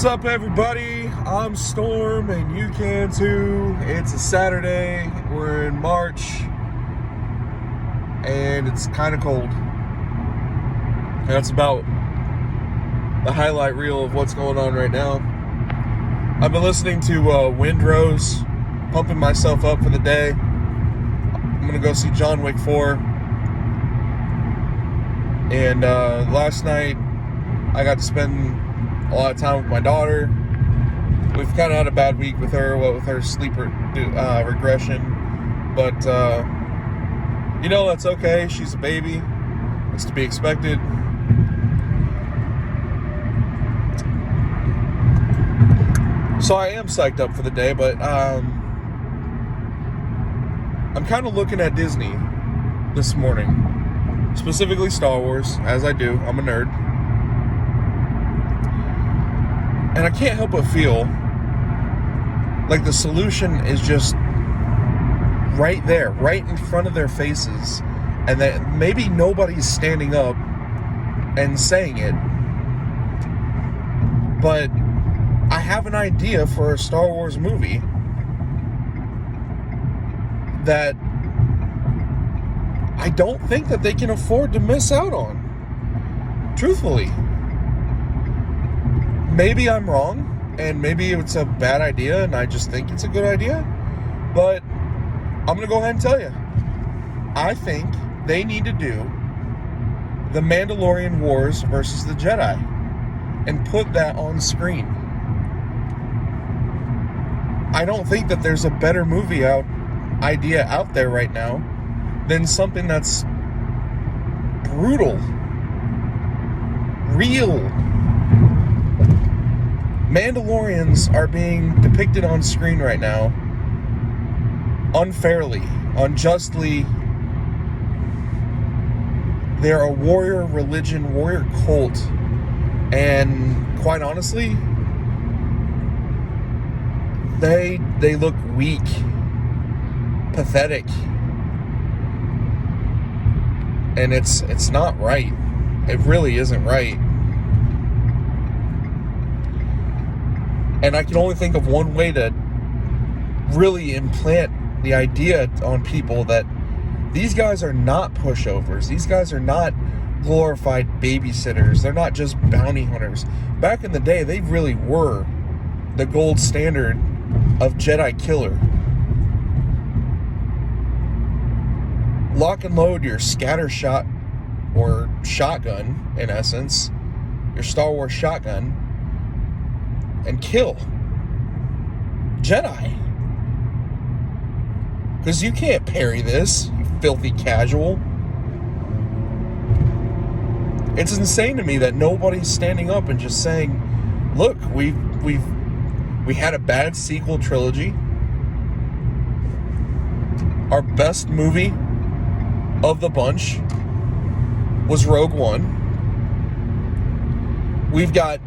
What's up, everybody? I'm Storm, and you can too. It's a Saturday. We're in March, and it's kind of cold. That's about the highlight reel of what's going on right now. I've been listening to Windrose, pumping myself up for the day. I'm gonna go see John Wick 4. And last night, I got to spend a lot of time with my daughter. We've kind of had a bad week with her sleep regression, but that's okay. She's a baby. It's to be expected. So I am psyched up for the day, but I'm kind of looking at Disney this morning, specifically Star Wars, as I do. I'm a nerd. And I can't help but feel like the solution is just right there, right in front of their faces, and that maybe nobody's standing up and saying it. But I have an idea for a Star Wars movie that I don't think that they can afford to miss out on. Truthfully. Maybe I'm wrong, and maybe it's a bad idea, and I just think it's a good idea. But I'm going to go ahead and tell you. I think they need to do The Mandalorian Wars versus the Jedi and put that on screen. I don't think that there's a better movie idea out there right now than something that's brutal, real. Mandalorians are being depicted on screen right now unfairly, unjustly. They're a warrior religion, warrior cult, and quite honestly, they look weak, pathetic, and it's not right. It really isn't right. And I can only think of one way to really implant the idea on people that these guys are not pushovers. These guys are not glorified babysitters. They're not just bounty hunters. Back in the day, they really were the gold standard of Jedi killer. Lock and load your scatter shot or shotgun, in essence, your Star Wars shotgun, and kill Jedi. Because you can't parry this, you filthy casual. It's insane to me that nobody's standing up and just saying, look, we had a bad sequel trilogy. Our best movie of the bunch was Rogue One. We've got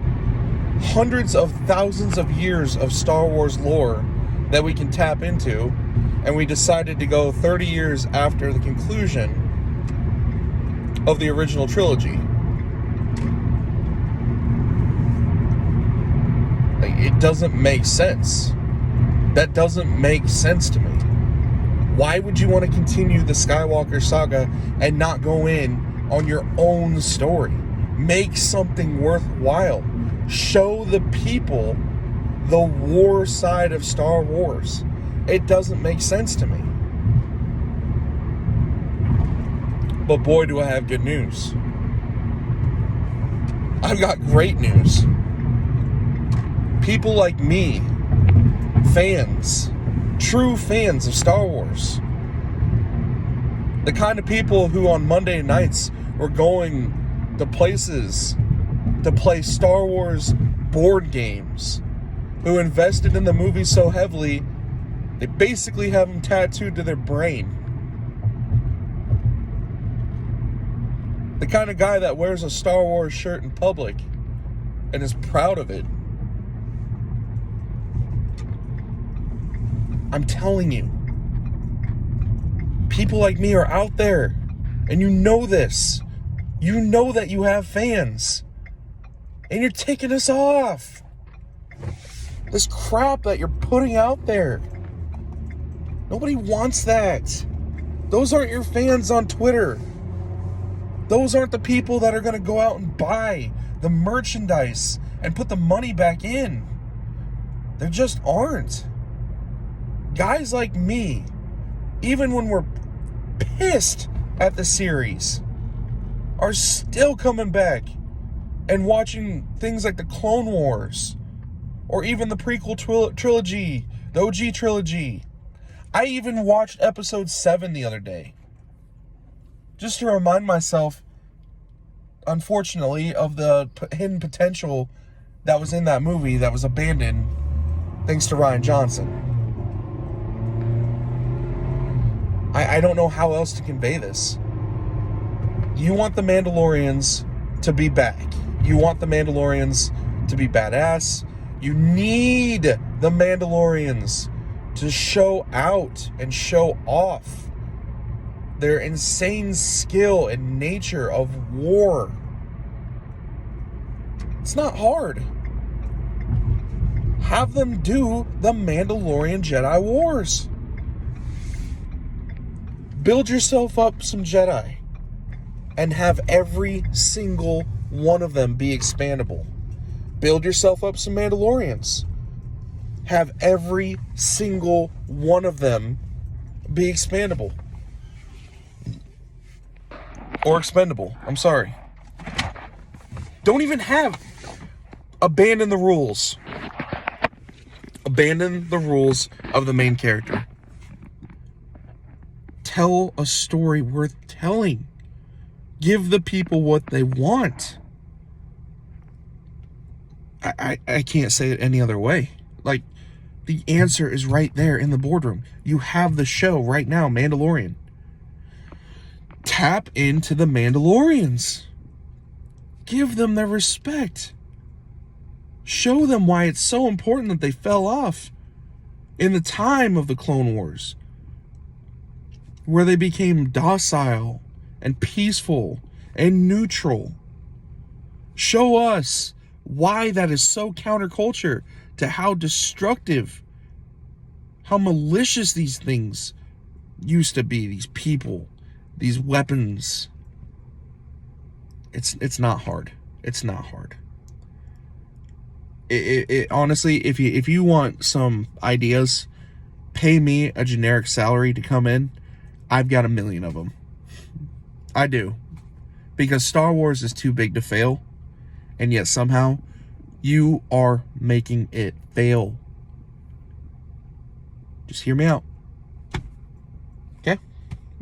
hundreds of thousands of years of Star Wars lore that we can tap into, and we decided to go 30 years after the conclusion of the original trilogy. It doesn't make sense. That doesn't make sense to me. Why would you want to continue the Skywalker saga and not go in on your own story? Make something worthwhile. Show the people the war side of Star Wars. It doesn't make sense to me. But boy, do I have good news. I've got great news. People like me, fans, true fans of Star Wars, the kind of people who on Monday nights were going to places to play Star Wars board games, who invested in the movie so heavily, they basically have them tattooed to their brain. The kind of guy that wears a Star Wars shirt in public and is proud of it. I'm telling you, people like me are out there, and you know this. You know that you have fans. And you're taking us off. This crap that you're putting out there. Nobody wants that. Those aren't your fans on Twitter. Those aren't the people that are going to go out and buy the merchandise and put the money back in. There just aren't. Guys like me, even when we're pissed at the series, are still coming back and watching things like the Clone Wars or even the prequel trilogy, the OG trilogy. I even watched episode 7 the other day just to remind myself, unfortunately, of the hidden potential that was in that movie that was abandoned thanks to Rian Johnson. I don't know how else to convey this. You want the Mandalorians to be back. You want the Mandalorians to be badass. You need the Mandalorians to show out and show off their insane skill and nature of war. It's not hard. Have them do the Mandalorian Jedi Wars. Build yourself up some Jedi and have every single one of them be expandable. Build yourself up some Mandalorians. Have every single one of them be expandable. Or expendable. I'm sorry. Don't even have. Abandon the rules. Abandon the rules of the main character. Tell a story worth telling. Give the people what they want. I can't say it any other way. Like, the answer is right there in the boardroom. You have the show right now, Mandalorian. Tap into the Mandalorians. Give them their respect. Show them why it's so important that they fell off in the time of the Clone Wars, where they became docile and peaceful and neutral. Show us why that is so counterculture to how destructive, how malicious these things used to be, these people, these weapons. It's not hard. It's not hard. It honestly, if you want some ideas, pay me a generic salary to come in. I've got 1 million of them. I do. Because Star Wars is too big to fail. And yet somehow you are making it fail. Just hear me out. Okay?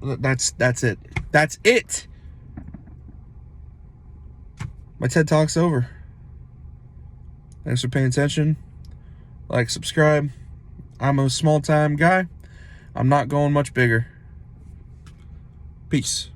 That's it. That's it. My TED Talk's over. Thanks for paying attention. Like, subscribe. I'm a small time guy. I'm not going much bigger. Peace.